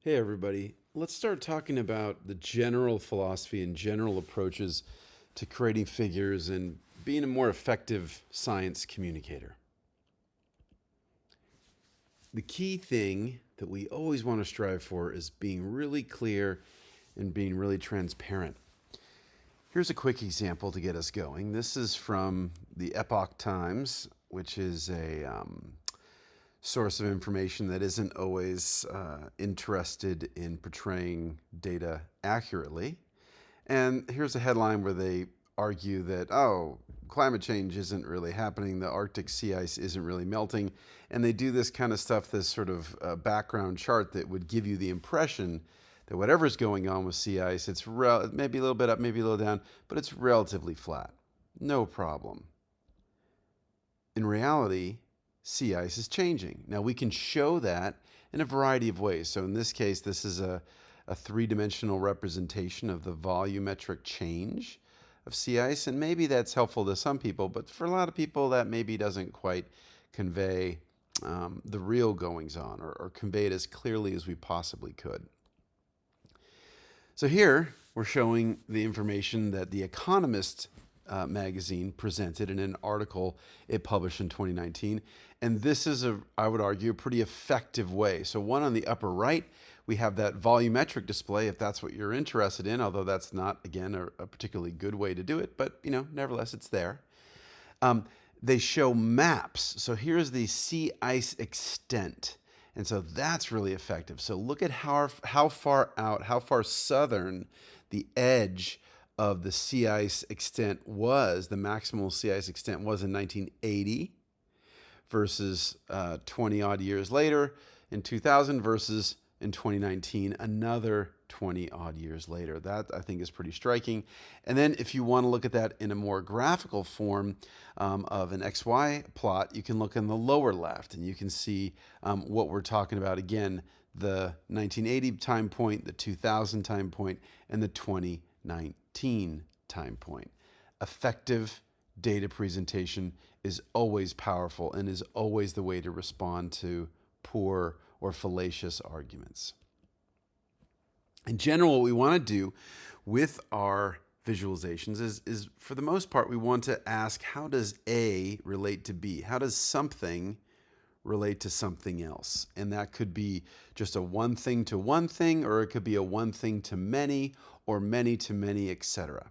Hey, everybody. Let's start talking about the general philosophy and general approaches to creating figures and being a more effective science communicator. The key thing that we always want to strive for is being really clear and being really transparent. Here's a quick example to get us going. This is from the Epoch Times, which is a source of information that isn't always interested in portraying data accurately. And here's a headline where they argue that, oh, climate change isn't really happening, the Arctic sea ice isn't really melting. And they do this kind of stuff, this sort of background chart that would give you the impression that whatever's going on with sea ice, it's maybe a little bit up, maybe a little down, but it's relatively flat. No problem. In reality, sea ice is changing. Now, we can show that in a variety of ways. So in this case, this is a three-dimensional representation of the volumetric change of sea ice, and maybe that's helpful to some people, but for a lot of people, that maybe doesn't quite convey the real goings-on or convey it as clearly as we possibly could. So here, we're showing the information that The Economist magazine presented in an article it published in 2019. And this is, I would argue, a pretty effective way. So one on the upper right, we have that volumetric display, if that's what you're interested in, although that's not, again, a particularly good way to do it. But, nevertheless, it's there. They show maps. So here's the sea ice extent. And so that's really effective. So look at how far out, how far southern the edge of the sea ice extent was, the maximal sea ice extent was in 1980 versus 20 odd years later in 2000 versus in 2019, another 20 odd years later. That, I think, is pretty striking. And then if you want to look at that in a more graphical form of an XY plot, you can look in the lower left and you can see what we're talking about. Again, the 1980 time point, the 2000 time point, and the 2019 time point. Effective data presentation is always powerful and is always the way to respond to poor or fallacious arguments. In general, what we want to do with our visualizations is for the most part, we want to ask, how does A relate to B? How does something relate to something else? And that could be just a one thing to one thing, or it could be a one thing to many, or many to many, etc.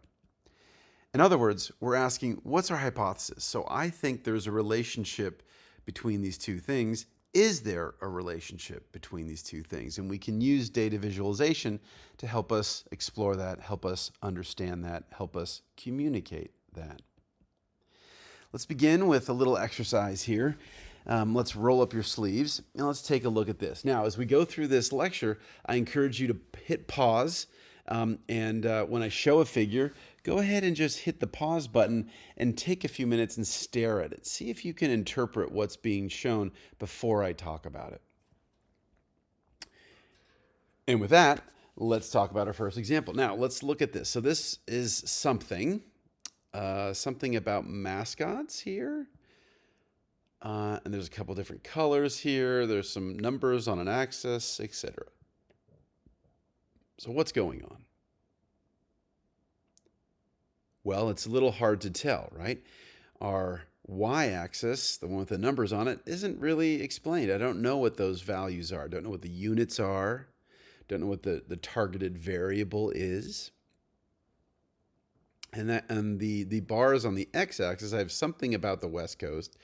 In other words, we're asking, what's our hypothesis? So I think there's a relationship between these two things. Is there a relationship between these two things? And we can use data visualization to help us explore that, help us understand that, help us communicate that. Let's begin with a little exercise here. Let's roll up your sleeves and let's take a look at this. Now, as we go through this lecture, I encourage you to hit pause. And when I show a figure, go ahead and just hit the pause button and take a few minutes and stare at it. See if you can interpret what's being shown before I talk about it. And with that, let's talk about our first example. Now, let's look at this. So this is something about mascots here. And there's a couple different colors here. There's some numbers on an axis, etc. So what's going on? Well, it's a little hard to tell, right? Our y-axis, the one with the numbers on it, isn't really explained. I don't know what those values are. I don't know what the units are. Don't know what the targeted variable is. And the bars on the x-axis, I have something about the West Coast,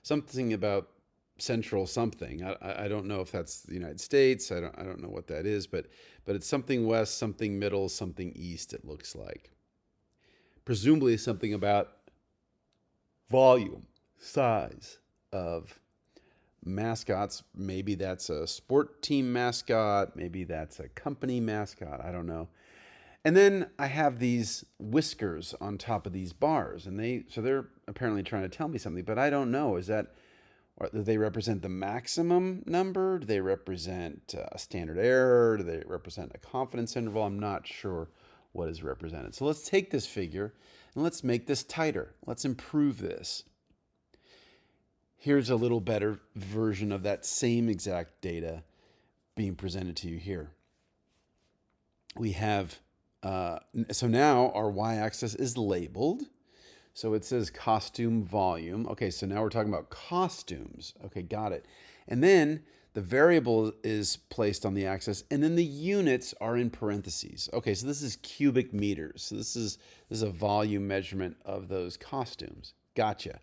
something about central something. I don't know if that's the United States. I don't know what that is, but it's something west, something middle, something east, it looks like. Presumably something about volume, size of mascots. Maybe that's a sport team mascot. Maybe that's a company mascot. I don't know. And then I have these whiskers on top of these bars, and they're apparently trying to tell me something, but I don't know. Do they represent the maximum number? Do they represent a standard error? Do they represent a confidence interval? I'm not sure what is represented. So let's take this figure and let's make this tighter. Let's improve this. Here's a little better version of that same exact data being presented to you here. we have, so now our y-axis is labeled. So it says costume volume. Okay, so now we're talking about costumes. Okay, got it. And then the variable is placed on the axis, and then the units are in parentheses. Okay, so this is cubic meters. So this is a volume measurement of those costumes. Gotcha.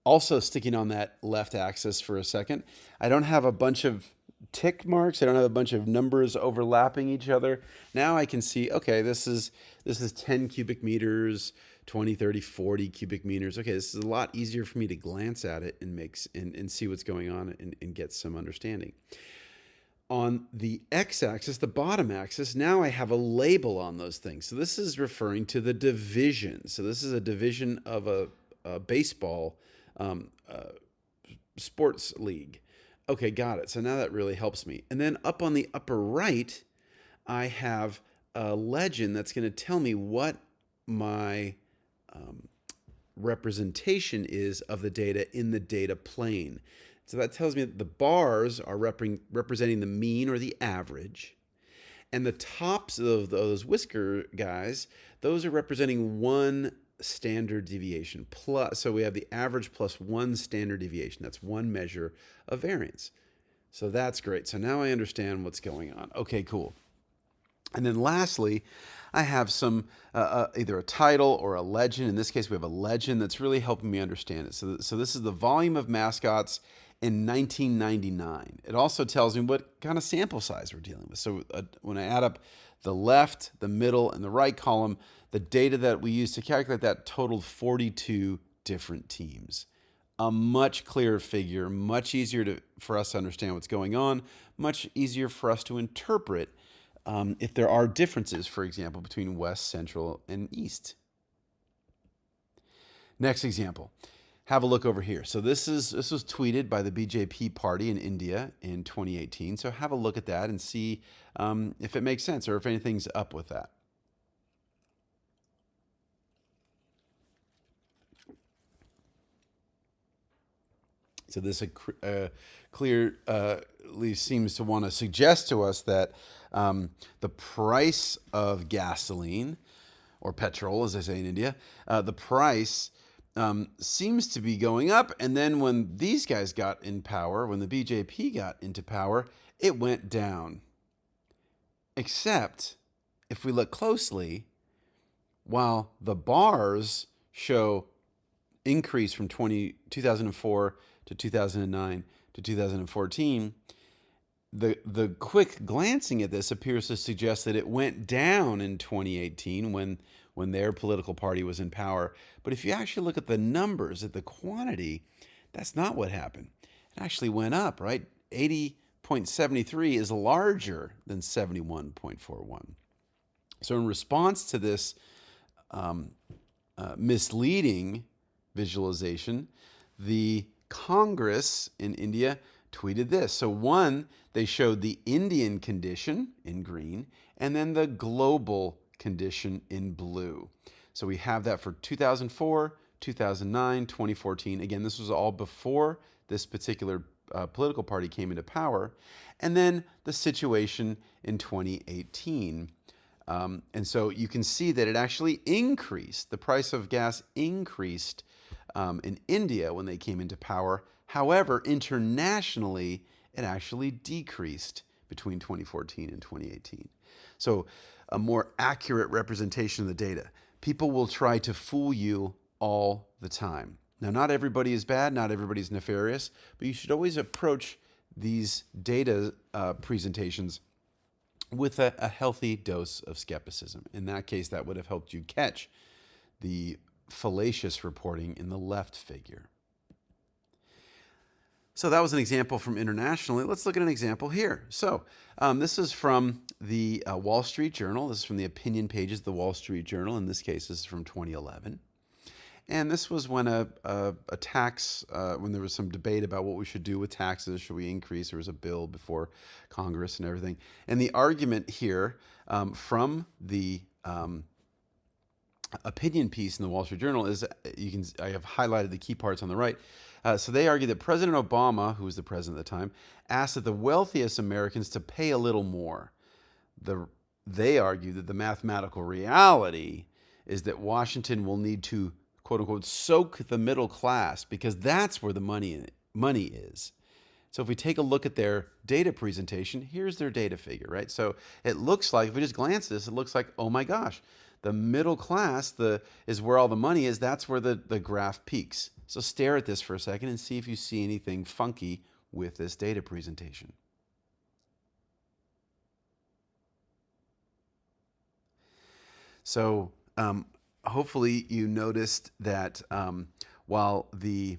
Also sticking on that left axis for a second, I don't have a bunch of tick marks. I don't have a bunch of numbers overlapping each other. Now I can see, okay, this is 10 cubic meters, 20, 30, 40 cubic meters. Okay, this is a lot easier for me to glance at it and see what's going on and get some understanding. On the x-axis, the bottom axis, now I have a label on those things. So this is referring to the division. So this is a division of a baseball sports league. Okay, got it. So now that really helps me. And then up on the upper right, I have a legend that's going to tell me what my representation is of the data in the data plane. So that tells me that the bars are representing the mean or the average. And the tops of those whisker guys, those are representing one standard deviation plus, so we have the average plus one standard deviation. That's one measure of variance. So that's great. So now I understand what's going on. Okay, cool. And then lastly, I have some either a title or a legend. In this case, we have a legend that's really helping me understand it. So this is the volume of mascots in 1999. It also tells me what kind of sample size we're dealing with. So when I add up the left, the middle, and the right column, the data that we use to calculate that totaled 42 different teams. A much clearer figure, much easier for us to understand what's going on, much easier for us to interpret if there are differences, for example, between West, Central, and East. Next example. Have a look over here. So this was tweeted by the BJP party in India in 2018. So have a look at that and see if it makes sense or if anything's up with that. So this clearly seems to want to suggest to us that the price of gasoline, or petrol, as they say in India, the price seems to be going up. And then when these guys got in power, when the BJP got into power, it went down. Except, if we look closely, while the bars show increase from 2004 to 2009 to 2014, the quick glancing at this appears to suggest that it went down in 2018 when their political party was in power. But if you actually look at the numbers, at the quantity, that's not what happened. It actually went up, right? 80.73 is larger than 71.41. So in response to this misleading visualization, the Congress in India tweeted this. So one, they showed the Indian condition in green, and then the global condition in blue. So we have that for 2004, 2009, 2014. Again, this was all before this particular political party came into power. And then the situation in 2018. And so you can see that it actually increased. The price of gas increased in India when they came into power. However, internationally, it actually decreased between 2014 and 2018. So a more accurate representation of the data. People will try to fool you all the time. Now, not everybody is bad, not everybody is nefarious, but you should always approach these data presentations with a healthy dose of skepticism. In that case, that would have helped you catch the fallacious reporting in the left figure. So that was an example from internationally. Let's look at an example here. So this is from the Wall Street Journal. This is from the opinion pages of the Wall Street Journal. In this case, this is from 2011. And this was when a tax, when there was some debate about what we should do with taxes. Should we increase? There was a bill before Congress and everything. And the argument here from the opinion piece in the Wall Street Journal is, I have highlighted the key parts on the right. So they argue that President Obama, who was the president at the time, asked that the wealthiest Americans to pay a little more. The they argue that the mathematical reality is that Washington will need to, quote unquote, soak the middle class because that's where the money is. So if we take a look at their data presentation, here's their data figure, right? So it looks like, if we just glance at this, it looks like, oh my gosh, the middle class is where all the money is. That's where the graph peaks. So stare at this for a second and see if you see anything funky with this data presentation. So hopefully you noticed that while the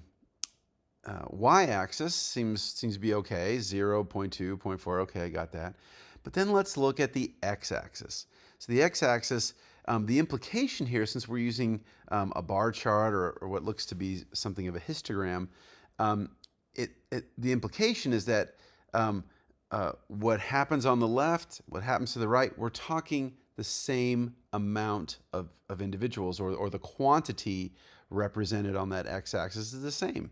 y-axis seems to be okay, 0, 0.2, 0.4, okay, I got that. But then let's look at the x-axis. So the x-axis, the implication here, since we're using a bar chart or what looks to be something of a histogram, the implication is that what happens on the left, what happens to the right, we're talking the same amount of individuals, or the quantity represented on that x-axis is the same,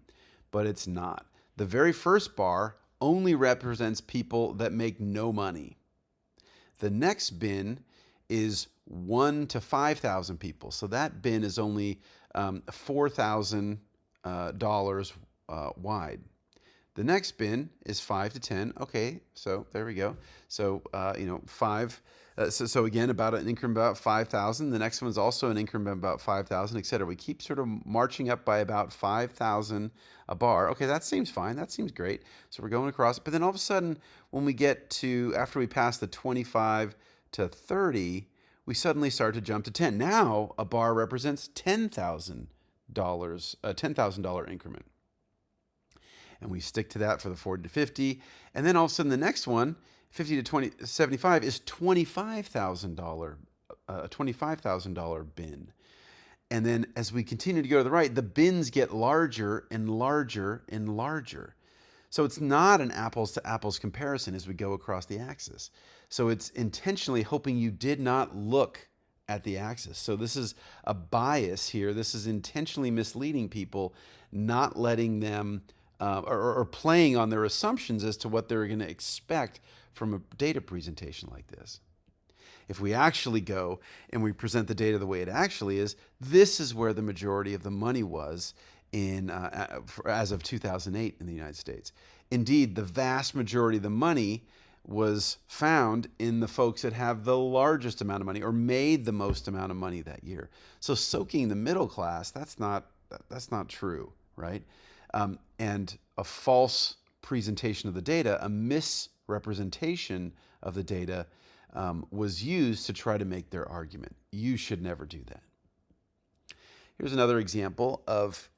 but it's not. The very first bar only represents people that make no money. The next bin is 1 to 5,000 people. So that bin is only $4,000 wide. The next bin is 5 to 10. Okay, so there we go. So, five. So again, about an increment about 5,000. The next one is also an increment about 5,000, et cetera. We keep sort of marching up by about 5,000 a bar. Okay, that seems fine. That seems great. So we're going across. But then all of a sudden, when we get to, after we pass the 25 to 30, we suddenly start to jump to 10. Now a bar represents $10,000, a $10,000 increment. And we stick to that for the 40 to 50. And then all of a sudden the next one, 50 to 75, is $25,000, a $25,000 bin. And then as we continue to go to the right, the bins get larger and larger and larger. So it's not an apples to apples comparison as we go across the axis. So it's intentionally hoping you did not look at the axis. So this is a bias here. This is intentionally misleading people, not letting them or playing on their assumptions as to what they're going to expect from a data presentation like this. If we actually go and we present the data the way it actually is, this is where the majority of the money was as of 2008 in the United States. Indeed, the vast majority of the money was found in the folks that have the largest amount of money or made the most amount of money that year. So soaking the middle class, that's not true, right? And a false presentation of the data, a misrepresentation of the data, was used to try to make their argument. You should never do that. Here's another example of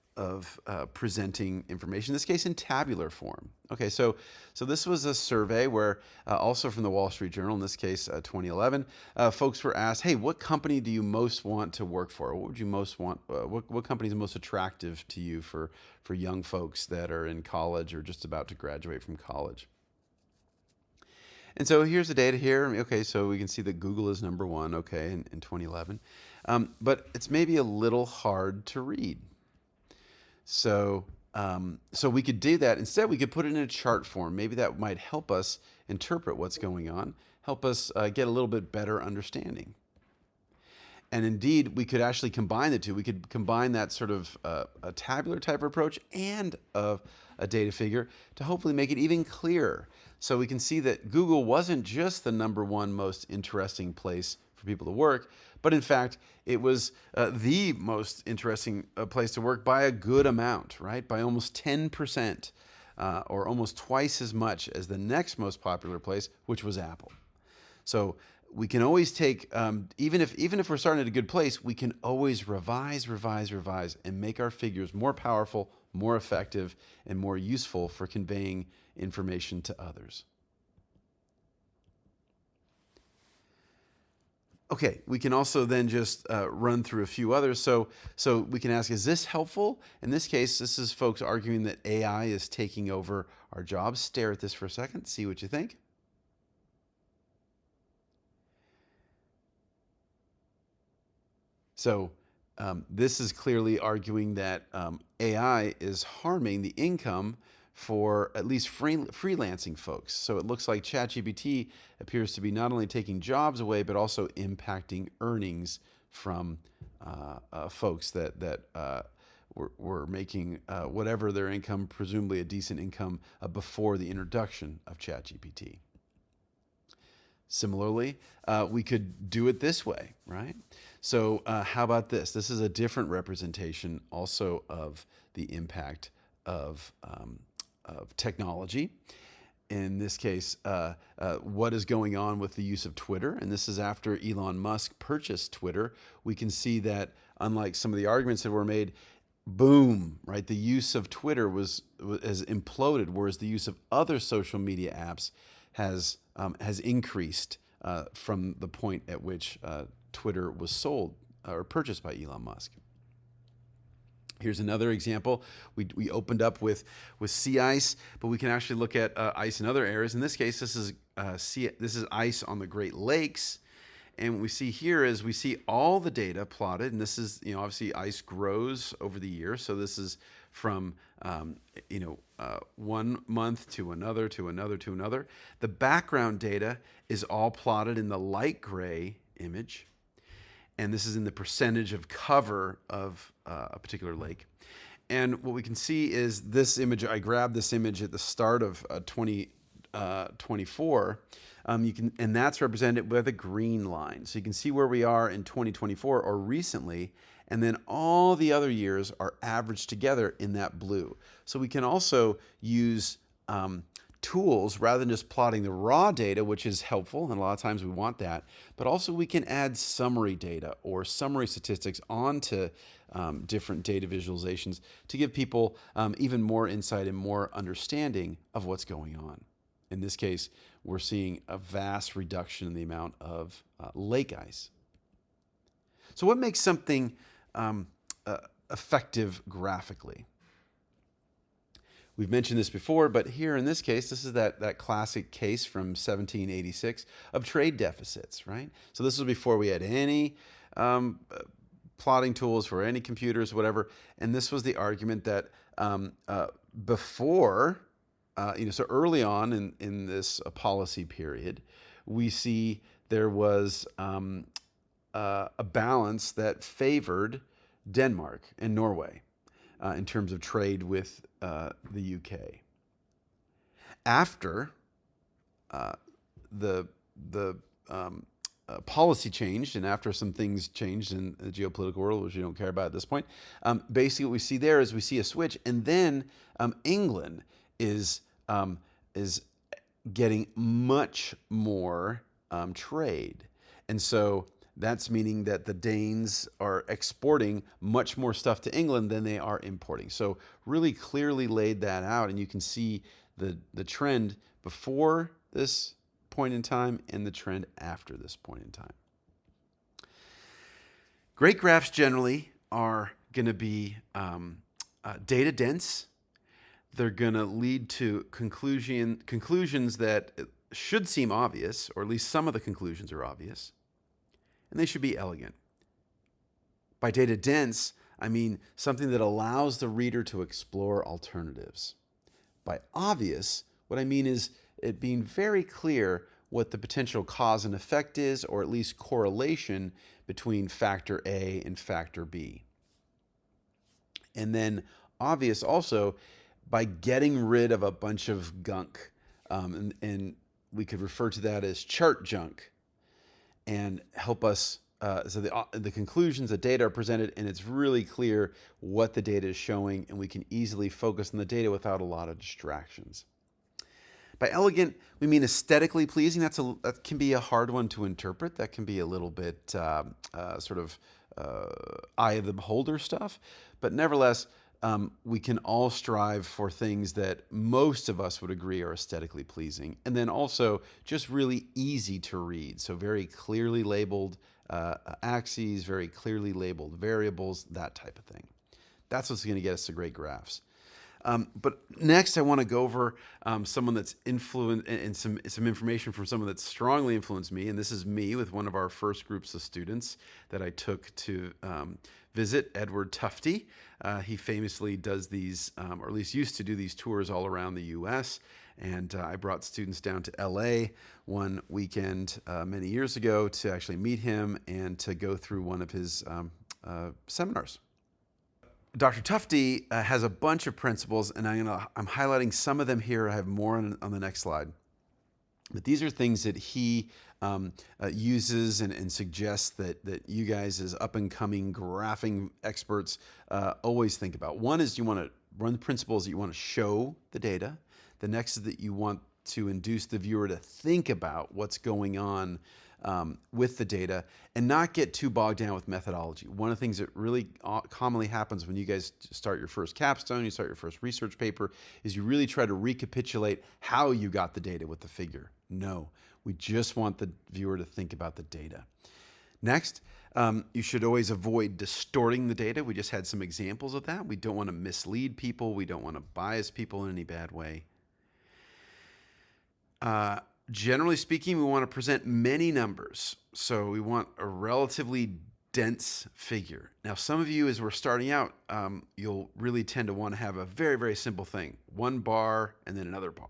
presenting information, in this case in tabular form. Okay, so this was a survey where, also from the Wall Street Journal, in this case 2011, folks were asked, hey, what company do you most want to work for? What would you most want, what company is most attractive to you for young folks that are in college or just about to graduate from college? And so here's the data here. Okay, so we can see that Google is number one, okay, in 2011. But it's maybe a little hard to read. So we could do that. Instead, we could put it in a chart form. Maybe that might help us interpret what's going on, help us get a little bit better understanding. And indeed, we could actually combine the two. We could combine that sort of a tabular type of approach and a data figure to hopefully make it even clearer. So we can see that Google wasn't just the number one most interesting place for people to work, but in fact, it was the most interesting place to work by a good amount, right? By almost 10%, or almost twice as much as the next most popular place, which was Apple. So we can always take, even if we're starting at a good place, we can always revise, and make our figures more powerful, more effective, and more useful for conveying information to others. Okay, we can also then just run through a few others. So we can ask, is this helpful? In this case, this is folks arguing that AI is taking over our jobs. Stare at this for a second, see what you think. So this is clearly arguing that AI is harming the income for at least freelancing folks. So it looks like ChatGPT appears to be not only taking jobs away, but also impacting earnings from folks that were making whatever their income, presumably a decent income, before the introduction of ChatGPT. Similarly, we could do it this way, right? So how about this? This is a different representation also of the impact of technology. In this case, what is going on with the use of Twitter. And this is after Elon Musk purchased Twitter. We can see that unlike some of the arguments that were made, boom, right? The use of Twitter has imploded, whereas the use of other social media apps has increased from the point at which Twitter was sold or purchased by Elon Musk. Here's another example. We opened up with sea ice, but we can actually look at ice in other areas. In this case, this is ice on the Great Lakes. And what we see here is we see all the data plotted, and this is, obviously ice grows over the year. So this is from, 1 month to another, to another, to another. The background data is all plotted in the light gray image. And this is in the percentage of cover of a particular lake. And what we can see is this image. I grabbed this image at the start of 2024. And that's represented by the green line. So you can see where we are in 2024 or recently, and then all the other years are averaged together in that blue. So we can also use tools rather than just plotting the raw data, which is helpful, and a lot of times we want that, but also we can add summary data or summary statistics onto different data visualizations to give people even more insight and more understanding of what's going on. In this case, we're seeing a vast reduction in the amount of lake ice. So what makes something effective graphically? We've mentioned this before, but here in this case, this is that classic case from 1786 of trade deficits, right? So this was before we had any plotting tools for any computers, whatever. And this was the argument that before, so early on in this policy period, we see there was a balance that favored Denmark and Norway in terms of trade with the UK. After the policy changed, and after some things changed in the geopolitical world, which we don't care about at this point, basically what we see there is we see a switch, and then England is getting much more trade, and so that's meaning that the Danes are exporting much more stuff to England than they are importing. So really clearly laid that out, and you can see the trend before this point in time and the trend after this point in time. Great graphs generally are going to be data dense. They're going to lead to conclusions that should seem obvious, or at least some of the conclusions are obvious. And they should be elegant. By data dense, I mean something that allows the reader to explore alternatives. By obvious, what I mean is it being very clear what the potential cause and effect is, or at least correlation between factor A and factor B. And then obvious also by getting rid of a bunch of gunk. And we could refer to that as chart junk, and help us, so the conclusions, the data are presented, and it's really clear what the data is showing, and we can easily focus on the data without a lot of distractions. By elegant, we mean aesthetically pleasing. That can be a hard one to interpret. That can be a little bit sort of eye of the beholder stuff, but nevertheless, we can all strive for things that most of us would agree are aesthetically pleasing, and then also just really easy to read. So very clearly labeled axes, very clearly labeled variables, that type of thing. That's what's going to get us to great graphs. But next, I want to go over someone that's influenced and some information from someone that's strongly influenced me. And this is me with one of our first groups of students that I took to visit, Edward Tufte. He famously does these, or at least used to do these tours all around the U.S. And I brought students down to L.A. one weekend many years ago to actually meet him and to go through one of his seminars. Dr. Tufte has a bunch of principles, and I'm highlighting some of them here. I have more on the next slide. But these are things that he uses and suggests that you guys as up-and-coming graphing experts always think about. One is you want to run the principles that you want to show the data. The next is that you want to induce the viewer to think about what's going on with the data and not get too bogged down with methodology. One of the things that really commonly happens when you guys start your first capstone, you start your first research paper, is you really try to recapitulate how you got the data with the figure. No, we just want the viewer to think about the data. Next, you should always avoid distorting the data. We just had some examples of that. We don't want to mislead people. We don't want to bias people in any bad way. Generally speaking, we want to present many numbers. So we want a relatively dense figure. Now, some of you, as we're starting out, you'll really tend to want to have a very, very simple thing. One bar and then another bar.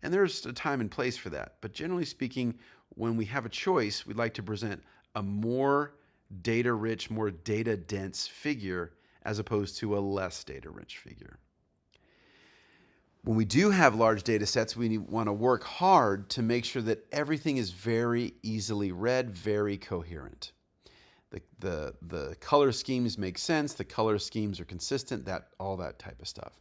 And there's a time and place for that. But generally speaking, when we have a choice, we'd like to present a more data-rich, more data-dense figure as opposed to a less data-rich figure. When we do have large data sets, we want to work hard to make sure that everything is very easily read, very coherent. The color schemes make sense, the color schemes are consistent, all that type of stuff.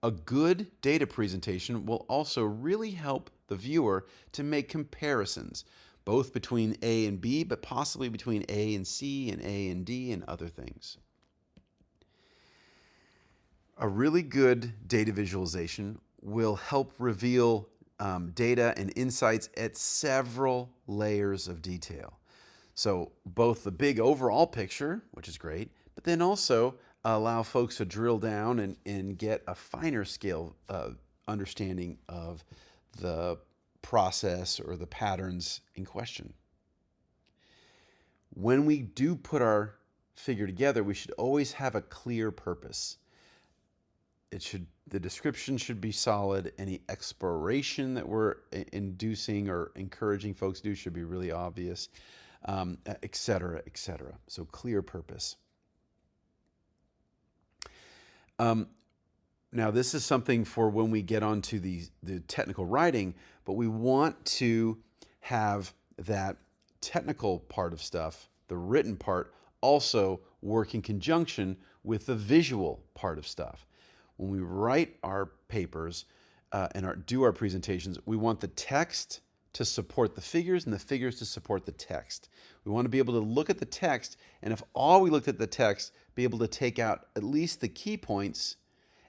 A good data presentation will also really help the viewer to make comparisons, both between A and B, but possibly between A and C and A and D and other things. A really good data visualization will help reveal data and insights at several layers of detail. So both the big overall picture, which is great, but then also allow folks to drill down and get a finer scale understanding of the process or the patterns in question. When we do put our figure together, we should always have a clear purpose. The description should be solid. Any exploration that we're inducing or encouraging folks to do should be really obvious, et cetera, et cetera. So clear purpose. Now, this is something for when we get onto the technical writing, but we want to have that technical part of stuff, the written part, also work in conjunction with the visual part of stuff. When we write our papers and do our presentations, we want the text to support the figures and the figures to support the text. We want to be able to look at the text, and if all we looked at the text, be able to take out at least the key points.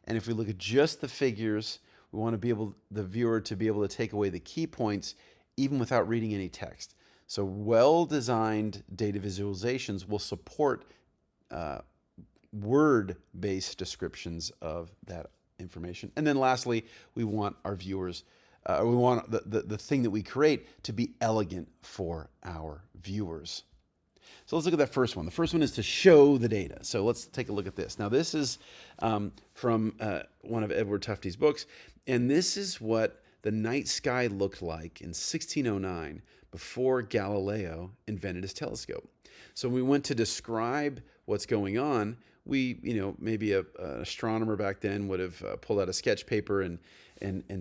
And if we look at just the figures, we want to be able, the viewer to be able to take away the key points even without reading any text. So well-designed data visualizations will support word-based descriptions of that information. And then lastly, we want our viewers, we want the thing that we create to be elegant for our viewers. So let's look at that first one. The first one is to show the data. So let's take a look at this. Now this is from one of Edward Tufte's books, and this is what the night sky looked like in 1609 before Galileo invented his telescope. So when we went to describe what's going on, we, maybe an astronomer back then would have pulled out a sketch paper and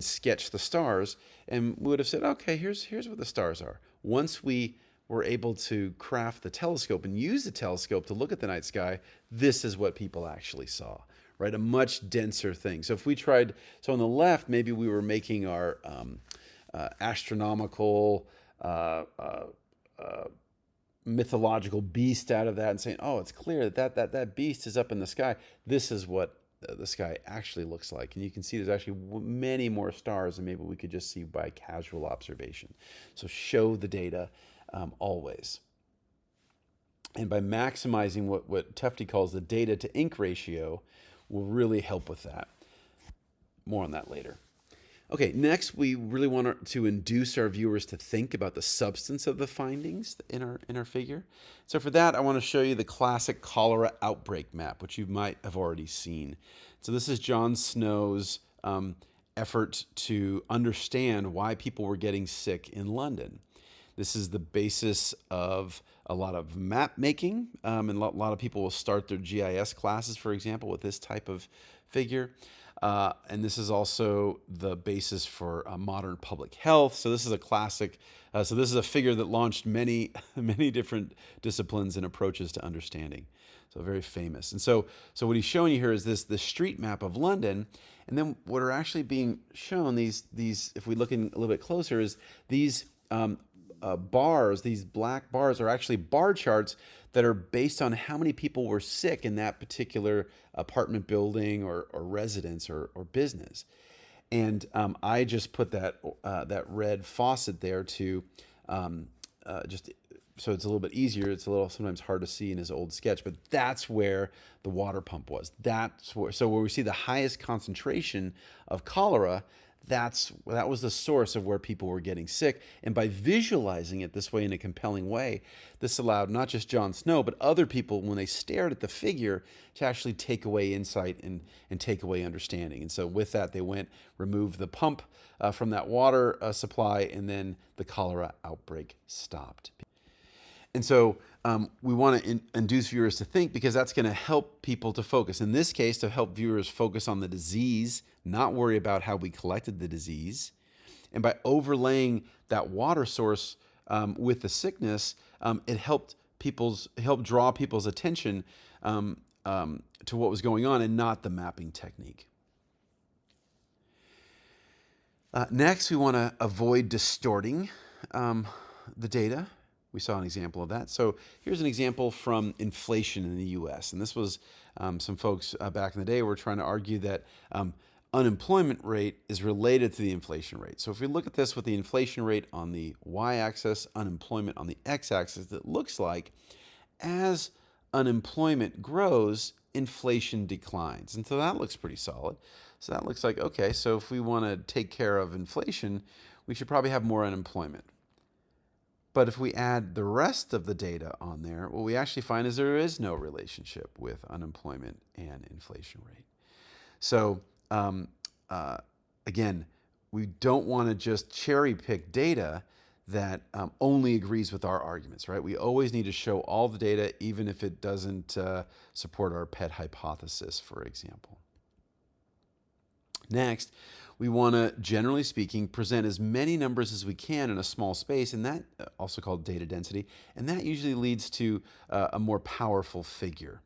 sketched the stars, and we would have said, okay, here's what the stars are. Once we were able to craft the telescope and use the telescope to look at the night sky, this is what people actually saw, right? A much denser thing. So if we tried, so on the left, maybe we were making our astronomical mythological beast out of that and saying, oh, it's clear that beast is up in the sky. This is what the sky actually looks like. And you can see there's actually many more stars than maybe we could just see by casual observation. So show the data always. And by maximizing what Tufte calls the data to ink ratio, will really help with that. More on that later. Okay, next we really want to induce our viewers to think about the substance of the findings in our figure. So for that, I want to show you the classic cholera outbreak map, which you might have already seen. So this is John Snow's effort to understand why people were getting sick in London. This is the basis of a lot of map making, and a lot of people will start their GIS classes, for example, with this type of figure. And this is also the basis for modern public health. So this is a classic. So this is a figure that launched many, many different disciplines and approaches to understanding. So very famous. And so what he's showing you here is the street map of London. And then what are actually being shown, these if we look in a little bit closer, is these bars, these black bars are actually bar charts that are based on how many people were sick in that particular apartment building or residence or business. And I just put that red faucet there to just so it's a little bit easier. It's a little sometimes hard to see in his old sketch, but that's where the water pump was. So where we see the highest concentration of cholera, that was the source of where people were getting sick. And by visualizing it this way in a compelling way, this allowed not just John Snow, but other people, when they stared at the figure, to actually take away insight and take away understanding. And so with that, they removed the pump from that water supply, and then the cholera outbreak stopped. And so we want to induce viewers to think, because that's going to help people to focus. In this case, to help viewers focus on the disease, not worry about how we collected the disease. And by overlaying that water source with the sickness, it helped draw people's attention to what was going on and not the mapping technique. Next, we want to avoid distorting the data. We saw an example of that. So here's an example from inflation in the U.S. And this was some folks back in the day were trying to argue that unemployment rate is related to the inflation rate. So if we look at this with the inflation rate on the y-axis, unemployment on the x-axis, it looks like as unemployment grows, inflation declines. And so that looks pretty solid. So that looks like, okay, so if we want to take care of inflation, we should probably have more unemployment. But if we add the rest of the data on there, what we actually find is there is no relationship with unemployment and inflation rate. So again, we don't want to just cherry pick data that only agrees with our arguments, right? We always need to show all the data, even if it doesn't support our pet hypothesis, for example. Next, we want to, generally speaking, present as many numbers as we can in a small space, and that also called data density, and that usually leads to a more powerful figure.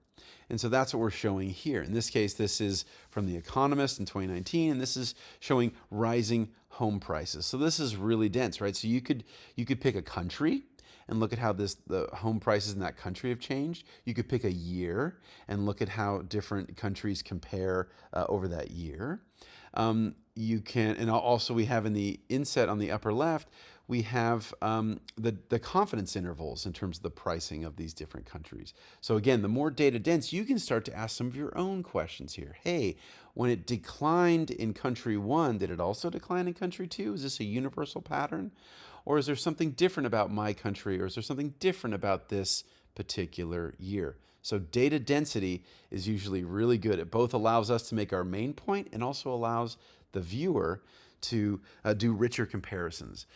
And so that's what we're showing here. In this case, this is from The Economist in 2019, and this is showing rising home prices. So this is really dense, right? So you could pick a country and look at how the home prices in that country have changed. You could pick a year and look at how different countries compare over that year. You can, and also we have in the inset on the upper left, we have the confidence intervals in terms of the pricing of these different countries. So again, the more data dense, you can start to ask some of your own questions here. Hey, when it declined in country 1, did it also decline in country 2? Is this a universal pattern? Or is there something different about my country? Or is there something different about this particular year? So data density is usually really good. It both allows us to make our main point and also allows the viewer to do richer comparisons.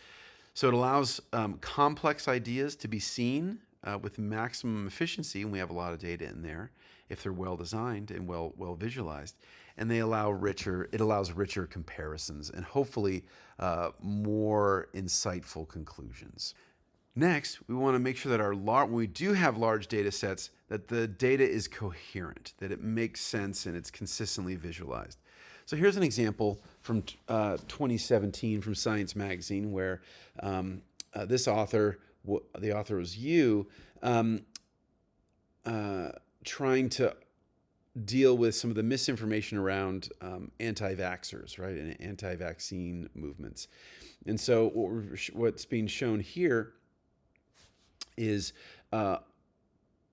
So it allows complex ideas to be seen with maximum efficiency, and we have a lot of data in there if they're well designed and well visualized. And it allows richer comparisons and hopefully more insightful conclusions. Next, we want to make sure that when we do have large data sets, that the data is coherent, that it makes sense and it's consistently visualized. So here's an example from 2017 from Science Magazine where this author, the author was you, trying to deal with some of the misinformation around anti-vaxxers, right, and anti-vaccine movements. And so what's being shown here is a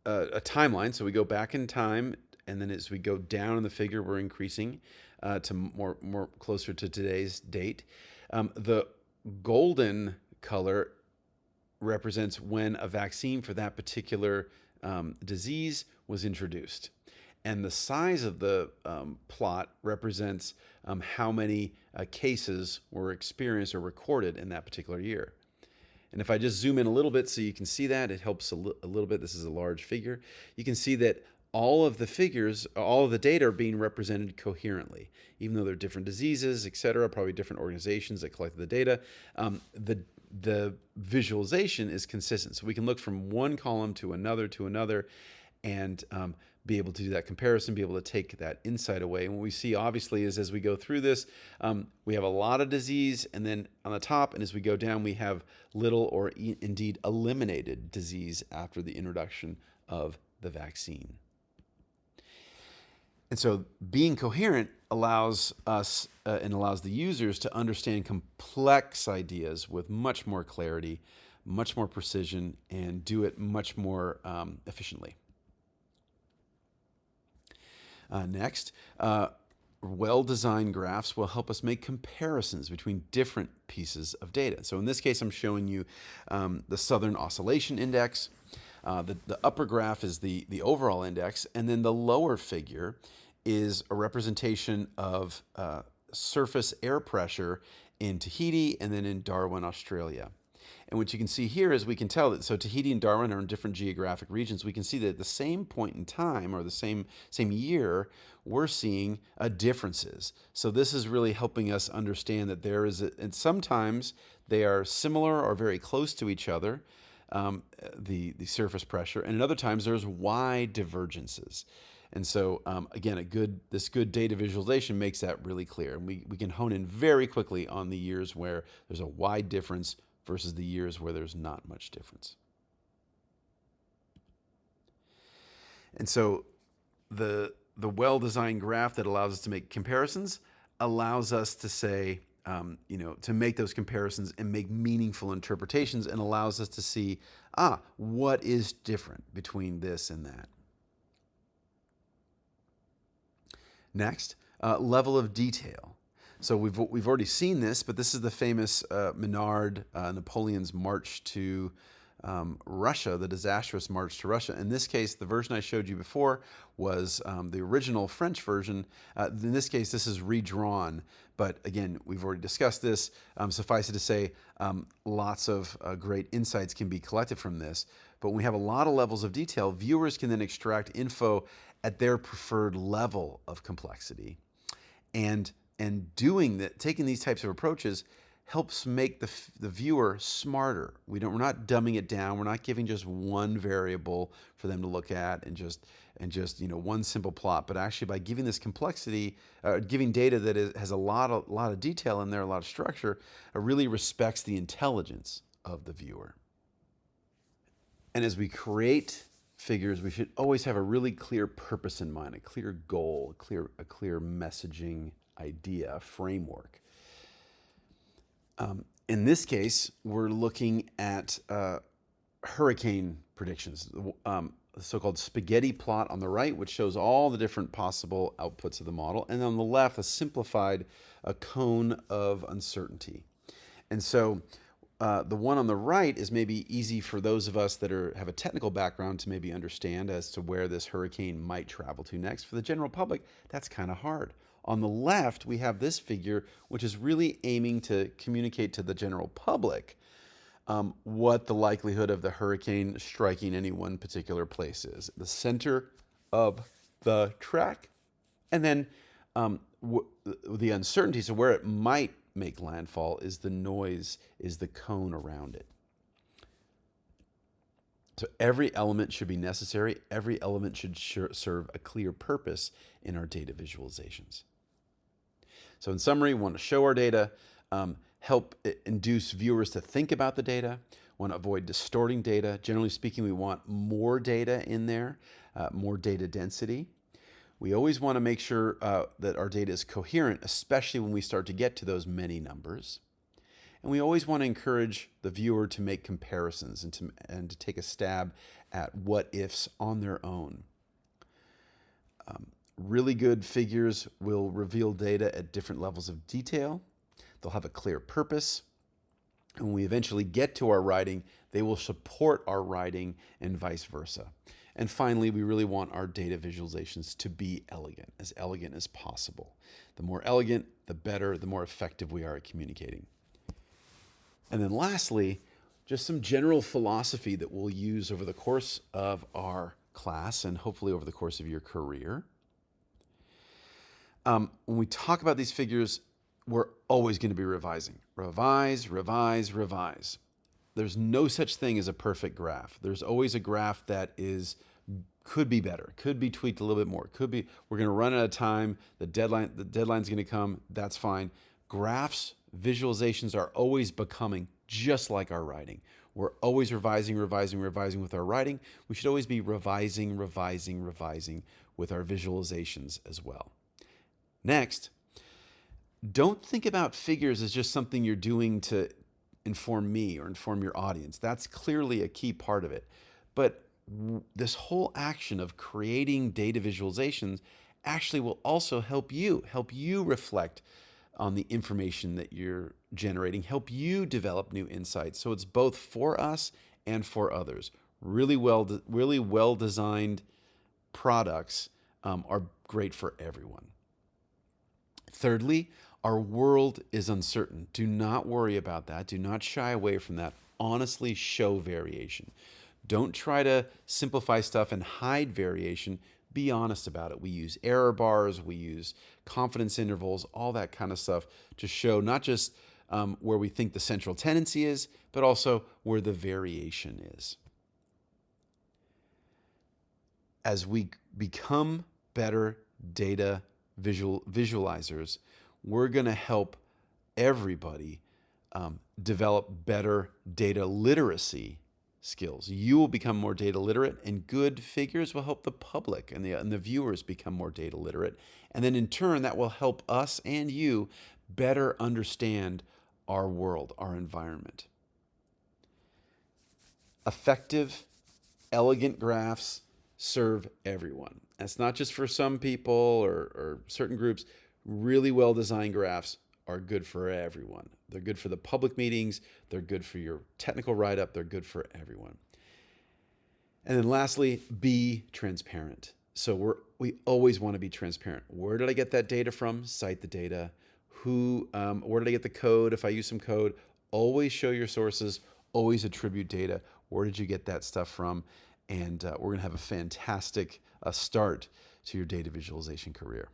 timeline. So we go back in time and then as we go down in the figure, we're increasing to more closer to today's date. The golden color represents when a vaccine for that particular disease was introduced. And the size of the plot represents how many cases were experienced or recorded in that particular year. And if I just zoom in a little bit so you can see that, it helps a little bit. This is a large figure. You can see that all of the figures, all of the data are being represented coherently, even though they're different diseases, et cetera, probably different organizations that collected the data. The visualization is consistent. So we can look from one column to another, and be able to do that comparison, be able to take that insight away. And what we see obviously is as we go through this, we have a lot of disease, and then on the top, and as we go down, we have little or indeed eliminated disease after the introduction of the vaccine. And so being coherent allows us and allows the users to understand complex ideas with much more clarity, much more precision, and do it much more efficiently. Next, well-designed graphs will help us make comparisons between different pieces of data. So in this case, I'm showing you the Southern Oscillation Index. The upper graph is the overall index, and then the lower figure is a representation of surface air pressure in Tahiti and then in Darwin, Australia. And what you can see here is we can tell that, so Tahiti and Darwin are in different geographic regions. We can see that at the same point in time, or the same year, we're seeing differences. So this is really helping us understand that there is, and sometimes they are similar or very close to each other, the surface pressure, and at other times there's wide divergences. And so again, this good data visualization makes that really clear. And we can hone in very quickly on the years where there's a wide difference versus the years where there's not much difference. And so the well-designed graph that allows us to make comparisons allows us to say, to make those comparisons and make meaningful interpretations, and allows us to see, what is different between this and that. Next, level of detail. So we've already seen this, but this is the famous Menard, Napoleon's march to Russia, the disastrous march to Russia. In this case, the version I showed you before was the original French version. In this case, this is redrawn, but again, we've already discussed this. Suffice it to say, lots of great insights can be collected from this. But when we have a lot of levels of detail, viewers can then extract info at their preferred level of complexity. And doing that, taking these types of approaches helps make the viewer smarter. We're not dumbing it down. We're not giving just one variable for them to look at and just one simple plot. But actually, by giving this complexity, giving data that has a lot of detail in there, a lot of structure, it really respects the intelligence of the viewer. And as we create figures, we should always have a really clear purpose in mind, a clear goal, a clear messaging idea, a framework. In this case, we're looking at hurricane predictions, the so-called spaghetti plot on the right, which shows all the different possible outputs of the model, and on the left, a simplified cone of uncertainty. And so the one on the right is maybe easy for those of us that have a technical background to maybe understand as to where this hurricane might travel to next. For the general public, that's kind of hard. On the left, we have this figure, which is really aiming to communicate to the general public what the likelihood of the hurricane striking any one particular place is. The center of the track, and then the uncertainty, so where it might make landfall, is the noise, is the cone around it. So every element should be necessary. Every element should serve a clear purpose in our data visualizations. So in summary, we want to show our data, help induce viewers to think about the data, want to avoid distorting data. Generally speaking, we want more data in there, more data density. We always want to make sure that our data is coherent, especially when we start to get to those many numbers. And we always want to encourage the viewer to make comparisons and to take a stab at what ifs on their own. Really good figures will reveal data at different levels of detail. They'll have a clear purpose. And when we eventually get to our writing, they will support our writing and vice versa. And finally, we really want our data visualizations to be elegant as possible. The more elegant, the better, the more effective we are at communicating. And then lastly, just some general philosophy that we'll use over the course of our class and hopefully over the course of your career. When we talk about these figures, we're always going to be revising. Revise, revise, revise. There's no such thing as a perfect graph. There's always a graph that could be better, could be tweaked a little bit more. Could be we're going to run out of time. The deadline's going to come. That's fine. Graphs, visualizations are always becoming just like our writing. We're always revising, revising, revising with our writing. We should always be revising, revising, revising with our visualizations as well. Next, don't think about figures as just something you're doing to inform me or inform your audience. That's clearly a key part of it. But this whole action of creating data visualizations actually will also help you reflect on the information that you're generating, help you develop new insights. So it's both for us and for others. Really well designed products are great for everyone. Thirdly, our world is uncertain. Do not worry about that. Do not shy away from that. Honestly, show variation. Don't try to simplify stuff and hide variation. Be honest about it. We use error bars, we use confidence intervals, all that kind of stuff to show not just where we think the central tendency is, but also where the variation is. As we become better data visualizers, we're going to help everybody develop better data literacy skills. You will become more data literate, and good figures will help the public and the viewers become more data literate. And then in turn, that will help us and you better understand our world, our environment. Effective, elegant graphs serve everyone. That's not just for some people or certain groups. Really well-designed graphs are good for everyone. They're good for the public meetings. They're good for your technical write-up. They're good for everyone. And then lastly, be transparent. So we always want to be transparent. Where did I get that data from? Cite the data. Where did I get the code? If I use some code, always show your sources. Always attribute data. Where did you get that stuff from? And we're going to have a fantastic start to your data visualization career.